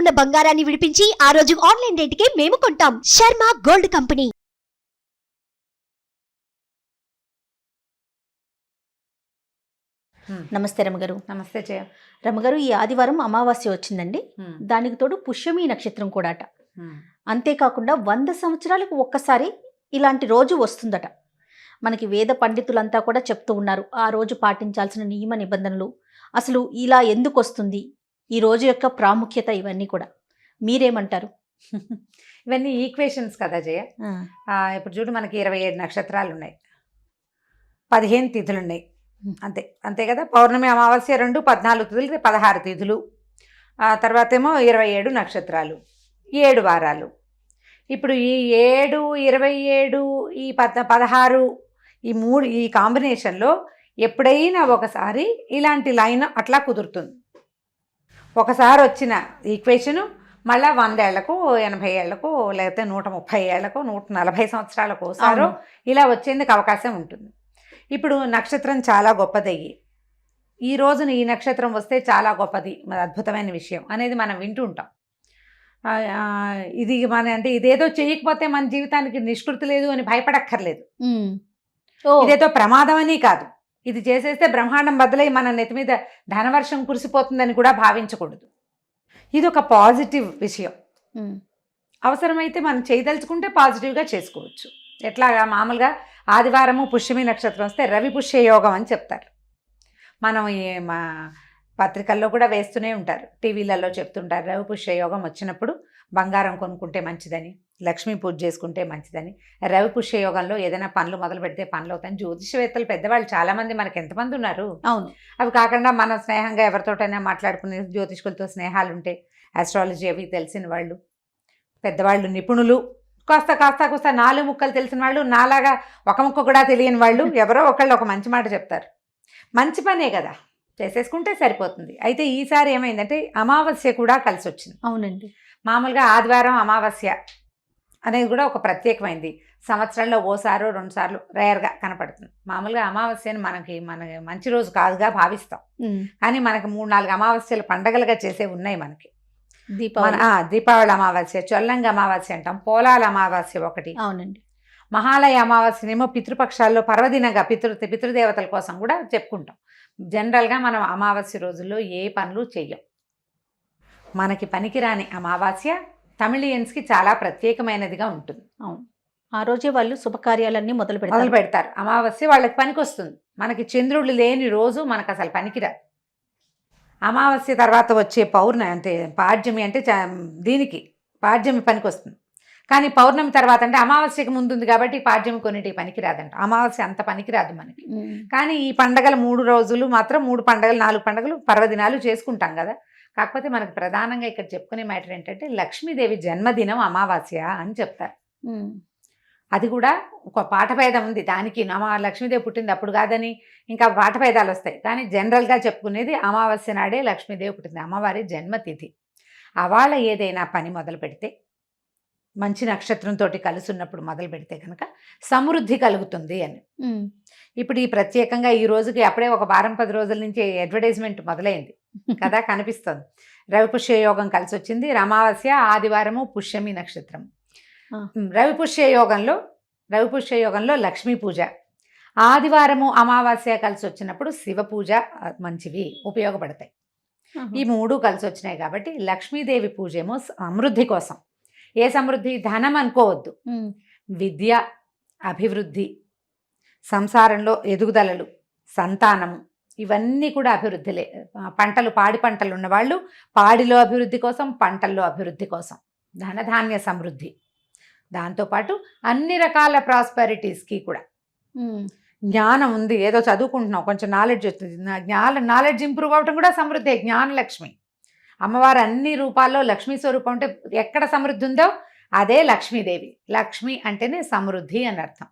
ఉన్న బంగారాన్ని విడిపించి ఆ రోజు ఆన్లైన్ రేటుకే మేము కొంటాం. Sharma gold company. నమస్తే రమగారు. నమస్తే జయ. రమగారు, ఈ ఆదివారం అమావాస్య వచ్చిందండి. దానికి తోడు పుష్యమి నక్షత్రం కూడా అట. అంతేకాకుండా 100 సంవత్సరాలకు ఒక్కసారి ఇలాంటి రోజు వస్తుందట. మనకి వేద పండితులంతా కూడా చెప్తూ ఉన్నారు ఆ రోజు పాటించాల్సిన నియమ నిబంధనలు, అసలు ఇలా ఎందుకు వస్తుంది, ఈ రోజు యొక్క ప్రాముఖ్యత, ఇవన్నీ కూడా మీరేమంటారు? ఇవన్నీ ఈక్వేషన్స్ కదా జయ. ఇప్పుడు చూడు, మనకి 27 నక్షత్రాలు ఉన్నాయి, 15 తిథులు ఉన్నాయి, అంతే కదా. పౌర్ణమి అమావాస్య 2, 14 తిథులు, 16 తిథులు. తర్వాత ఏమో 27 నక్షత్రాలు, 7 వారాలు. ఇప్పుడు ఈ 7, 27, ఈ 16, ఈ కాంబినేషన్లో ఎప్పుడైనా ఒకసారి ఇలాంటి లైన్ అట్లా కుదురుతుంది. ఒకసారి వచ్చిన ఈక్వేషను మళ్ళీ 100 ఏళ్లకు, 80 ఏళ్లకు, లేకపోతే 130 ఏళ్లకు, 140 సంవత్సరాలకు ఒకసారో ఇలా వచ్చేందుకు అవకాశం ఉంటుంది. ఇప్పుడు నక్షత్రం చాలా గొప్పదయ్యి, ఈ రోజున ఈ నక్షత్రం వస్తే చాలా గొప్పది, అద్భుతమైన విషయం అనేది మనం వింటూ ఉంటాం. ఇది అంటే ఇదేదో చేయకపోతే మన జీవితానికి నిష్కృతి లేదు అని భయపడక్కర్లేదు. ఇదేదో ప్రమాదం అని కాదు, ఇది చేసేస్తే బ్రహ్మాండం బదులై మన నెత్తి మీద ధనవర్షం కురిసిపోతుందని కూడా భావించకూడదు. ఇది ఒక పాజిటివ్ విషయం. అవసరమైతే మనం చేయదలుచుకుంటే పాజిటివ్గా చేసుకోవచ్చు. ఎట్లాగా మామూలుగా ఆదివారము పుష్యమి నక్షత్రం వస్తే రవి పుష్య యోగం అని చెప్తారు. మనం మా పత్రికల్లో కూడా వేస్తూనే ఉంటారు, టీవీలలో చెప్తుంటారు. రవి పుష్య యోగం వచ్చినప్పుడు బంగారం కొనుక్కుంటే మంచిదని, లక్ష్మీ పూజ చేసుకుంటే మంచిదని. రవి పుష్య యోగంలో ఏదైనా పనులు మొదలు పెడితే పనులు అవుతాయి. జ్యోతిషవేత్తలు పెద్దవాళ్ళు చాలామంది మనకి ఎంతమంది ఉన్నారు. అవును. అవి కాకుండా మనం స్నేహంగా ఎవరితోటైనా మాట్లాడుకునే జ్యోతిష్కులతో స్నేహాలు ఉంటే, ఆస్ట్రాలజీ అవి తెలిసిన వాళ్ళు, పెద్దవాళ్ళు, నిపుణులు, కాస్త 4 ముక్కలు తెలిసిన వాళ్ళు, నాలాగా ఒక ముక్క కూడా తెలియని వాళ్ళు, ఎవరో ఒకళ్ళు ఒక మంచి మాట చెప్తారు. మంచి పనే కదా, చేసేసుకుంటే సరిపోతుంది. అయితే ఈసారి ఏమైందంటే అమావాస్య కూడా కలిసి వచ్చింది. అవునండి. మామూలుగా ఆదివారం అమావాస్య అనేది కూడా ఒక ప్రత్యేకమైంది. సంవత్సరంలో ఓసారో 2 సార్లు రేర్గా కనపడుతుంది. మామూలుగా అమావాస్యను మన మంచి రోజు కాదుగా భావిస్తాం, కానీ మనకి 3-4 అమావాస్యలు పండగలుగా చేసే ఉన్నాయి మనకి. దీపావళి అమావాస్య, చొల్లంగి అమావాస్య అంటాం, పోలాల అమావాస్య ఒకటి. అవునండి. మహాలయ అమావాస్యనేమో పితృపక్షాల్లో పర్వదినంగా పితృదేవతల కోసం కూడా చెప్పుకుంటాం. జనరల్గా మనం అమావాస్య రోజుల్లో ఏ పనులు చెయ్యం. మనకి పనికిరాని అమావాస్య తమిళియన్స్కి చాలా ప్రత్యేకమైనదిగా ఉంటుంది. అవును, ఆ రోజే వాళ్ళు శుభకార్యాలన్నీ మొదలు పెడతారు. అమావాస్య వాళ్ళకి పనికి వస్తుంది. మనకి చంద్రుడు లేని రోజు మనకు అసలు పనికిరాదు. అమావాస్య తర్వాత వచ్చే పౌర్ణమి అంటే పాడ్యమి, అంటే దీనికి పాడ్యమి పనికి వస్తుంది. కానీ పౌర్ణమి తర్వాత అంటే అమావాస్యకి ముందుంది కాబట్టి పాడ్యమి కొన్నిటికి పనికిరాదంట. అమావాస్య అంత పనికిరాదు మనకి. కానీ ఈ పండగలు 3 రోజులు మాత్రం 3 పండగలు 4 పండగలు పర్వదినాలు చేసుకుంటాం కదా. కాకపోతే మనకు ప్రధానంగా ఇక్కడ చెప్పుకునే మ్యాటర్ ఏంటంటే లక్ష్మీదేవి జన్మదినం అమావాస్య అని చెప్తారు. అది కూడా ఒక పాఠభేదం ఉంది దానికి. లక్ష్మీదేవి పుట్టింది అప్పుడు కాదని ఇంకా పాఠభేదాలు వస్తాయి. కానీ జనరల్గా చెప్పుకునేది అమావాస్య నాడే లక్ష్మీదేవి పుట్టింది, అమ్మవారి జన్మతిథి. అవాళ ఏదైనా పని మొదలు పెడితే, మంచి నక్షత్రంతో కలిసి ఉన్నప్పుడు మొదలు పెడితే కనుక సమృద్ధి కలుగుతుంది అని. ఇప్పుడు ఈ ప్రత్యేకంగా ఈ రోజుకి అప్పుడే ఒక 10 రోజుల నుంచి అడ్వర్టైజ్మెంట్ మొదలైంది కదా, కనిపిస్తుంది. రవి పుష్య యోగం కలిసి వచ్చింది. అమావాస్య, ఆదివారము, పుష్యమి నక్షత్రం. రవి పుష్య యోగంలో లక్ష్మీ పూజ, ఆదివారము అమావాస్య కలిసి వచ్చినప్పుడు శివ పూజ మంచివి, ఉపయోగపడతాయి. ఈ 3 కలిసి వచ్చినాయి కాబట్టి లక్ష్మీదేవి పూజ ఏమో సమృద్ధి కోసం. ఏ సమృద్ధి? ధనం అనుకోవద్దు, విద్య, అభివృద్ధి, సంసారంలో ఎదుగుదలలు, సంతానము, ఇవన్నీ కూడా అభివృద్ధిలే. పాడి పంటలు ఉన్నవాళ్ళు పాడిలో అభివృద్ధి కోసం, పంటల్లో అభివృద్ధి కోసం, ధనధాన్య సమృద్ధి. దాంతోపాటు అన్ని రకాల ప్రాస్పెరిటీస్కి కూడా జ్ఞానం ఉంది. ఏదో చదువుకుంటున్నాం, కొంచెం నాలెడ్జ్ వస్తుంది, నాలెడ్జ్ ఇంప్రూవ్ అవ్వటం కూడా సమృద్ధి. జ్ఞానలక్ష్మి అమ్మవారు అన్ని రూపాల్లో లక్ష్మీ స్వరూపం. అంటే ఎక్కడ సమృద్ధి ఉందో అదే లక్ష్మీదేవి. లక్ష్మి అంటేనే సమృద్ధి అని అర్థం.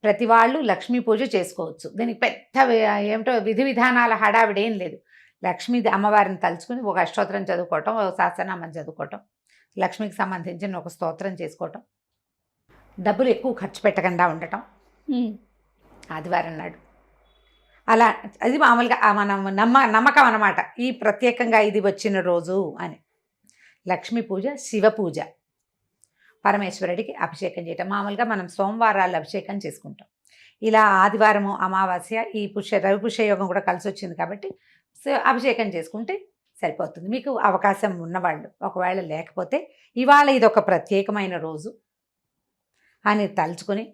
ప్రతి వాళ్ళు లక్ష్మీ పూజ చేసుకోవచ్చు. దీనికి పెద్ద ఏమిటో విధి విధానాల హడావిడేం లేదు. లక్ష్మీ అమ్మవారిని తలుచుకుని ఒక అష్టోత్తరం చదువుకోవటం, ఒక సహస్రనామం చదువుకోవటం, లక్ష్మికి సంబంధించిన ఒక స్తోత్రం చేసుకోవటం, డబ్బులు ఎక్కువ ఖర్చు పెట్టకుండా ఉండటం ఆదివారం నాడు. అలా అది మామూలుగా మనం నమ్మకం అన్నమాట. ఈ ప్రత్యేకంగా ఇది వచ్చిన రోజు అని లక్ష్మీ పూజ, శివ పూజ, పరమేశ్వరుడికి అభిషేకం చేయటం. మామూలుగా మనం సోమవారాలు అభిషేకం చేసుకుంటాం. ఇలా ఆదివారము అమావాస్య ఈ రవి పుష్యయోగం కూడా కలిసి వచ్చింది కాబట్టి అభిషేకం చేసుకుంటే సరిపోతుంది. మీకు అవకాశం ఉన్నవాళ్ళు, ఒకవేళ లేకపోతే ఇవాళ ఇది ఒక ప్రత్యేకమైన రోజు అని తలుచుకొని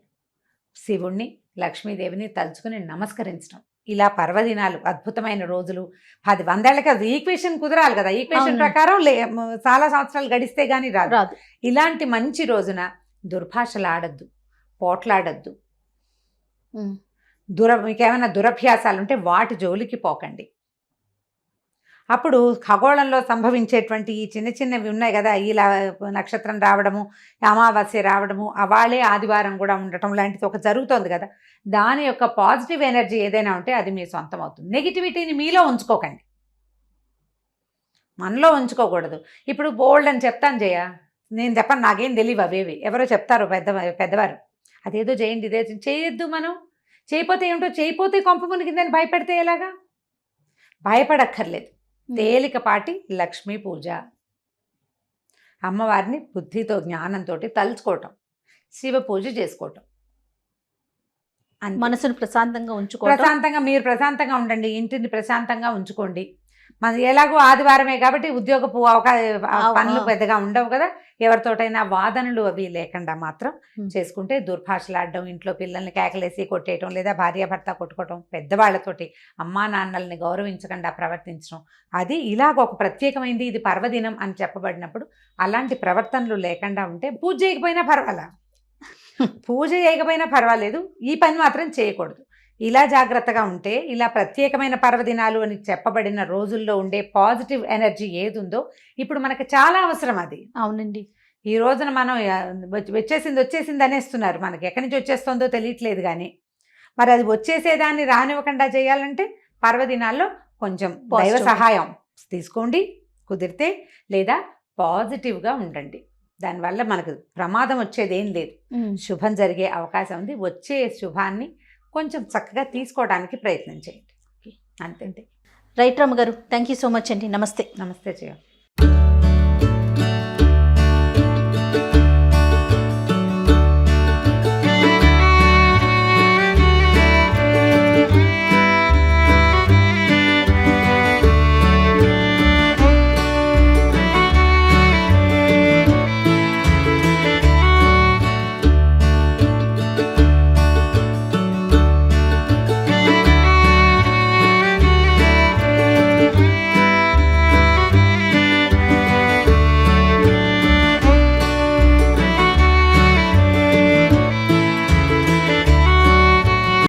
శివుణ్ణి లక్ష్మీదేవిని తలుచుకుని నమస్కరించడం. ఇలా పర్వదినాలు అద్భుతమైన రోజులు 10-100 ఏళ్ళకి అది ఈక్వేషన్ కుదరాలి కదా. ఈక్వేషన్ ప్రకారం చాలా సంవత్సరాలు గడిస్తే గానీ రాదు. ఇలాంటి మంచి రోజున దుర్భాషలు ఆడద్దు, పోట్లాడద్దు, మీకేమైనా దురభ్యాసాలు ఉంటే వాటి జోలికి పోకండి. అప్పుడు ఖగోళంలో సంభవించేటువంటి ఈ చిన్న చిన్నవి ఉన్నాయి కదా, ఇలా నక్షత్రం రావడము, అమావాస్య రావడము, అవాళే ఆదివారం కూడా ఉండటం లాంటిది ఒక జరుగుతోంది కదా, దాని యొక్క పాజిటివ్ ఎనర్జీ ఏదైనా ఉంటే అది మీ సొంతం అవుతుంది. నెగిటివిటీని మీలో ఉంచుకోకండి, మనలో ఉంచుకోకూడదు. ఇప్పుడు బోల్డ్ అని చెప్తాను జయ, నేను చెప్పను, నాకేం తెలియవు అవేవి, ఎవరో చెప్తారు పెద్దవారు, అదేదో చేయండి ఇదే చేయొద్దు. మనం చేయపోతే ఏమిటో, చేయపోతే కొంప మునిగిందని భయపెడితే ఎలాగా? భయపడక్కర్లేదు. తేలికపాటి లక్ష్మీ పూజ, అమ్మవారిని బుద్ధితో జ్ఞానంతో తలుచుకోవటం, శివ పూజ చేసుకోవటం, మనసును ప్రశాంతంగా ఉంచుకోవటం. ప్రశాంతంగా మీరు ప్రశాంతంగా ఉండండి, ఇంటిని ప్రశాంతంగా ఉంచుకోండి. మన ఎలాగో ఆదివారమే కాబట్టి ఉద్యోగపు పనులు పెద్దగా ఉండవు కదా, ఎవరితోటైనా వాదనలు అవి లేకుండా మాత్రం చేసుకుంటే, దుర్భాషలాడడం, ఇంట్లో పిల్లల్ని కేకలేసి కొట్టేయటం, లేదా భార్యాభర్త కొట్టుకోవటం, పెద్దవాళ్లతోటి అమ్మా నాన్నల్ని గౌరవించకుండా ప్రవర్తించడం, అది ఇలాగ ఒక ప్రత్యేకమైంది, ఇది పర్వదినం అని చెప్పబడినప్పుడు అలాంటి ప్రవర్తనలు లేకుండా ఉంటే, పూజ చేయకపోయినా పర్వాలేదు, ఈ పని మాత్రం చేయకూడదు. ఇలా జాగ్రత్తగా ఉంటే, ఇలా ప్రత్యేకమైన పర్వదినాలు అని చెప్పబడిన రోజుల్లో ఉండే పాజిటివ్ ఎనర్జీ ఏది ఉందో ఇప్పుడు మనకు చాలా అవసరం. అది అవునండి. ఈ రోజున మనం వచ్చేసింది అనేస్తున్నారు, మనకి ఎక్కడి నుంచి వచ్చేస్తుందో తెలియట్లేదు. కానీ మరి అది వచ్చేసేదాన్ని రానివ్వకుండా చేయాలంటే పర్వదినాల్లో కొంచెం దైవ సహాయం తీసుకోండి కుదిరితే, లేదా పాజిటివ్గా ఉండండి. దానివల్ల మనకు ప్రమాదం వచ్చేది ఏం లేదు, శుభం జరిగే అవకాశం ఉంది. వచ్చే శుభాన్ని కొంచెం చక్కగా తీసుకోవడానికి ప్రయత్నం చేయండి. అంతే. రైట్ రమ్మ గారు, థ్యాంక్ యూ సో మచ్ అండి. నమస్తే. నమస్తే జయ.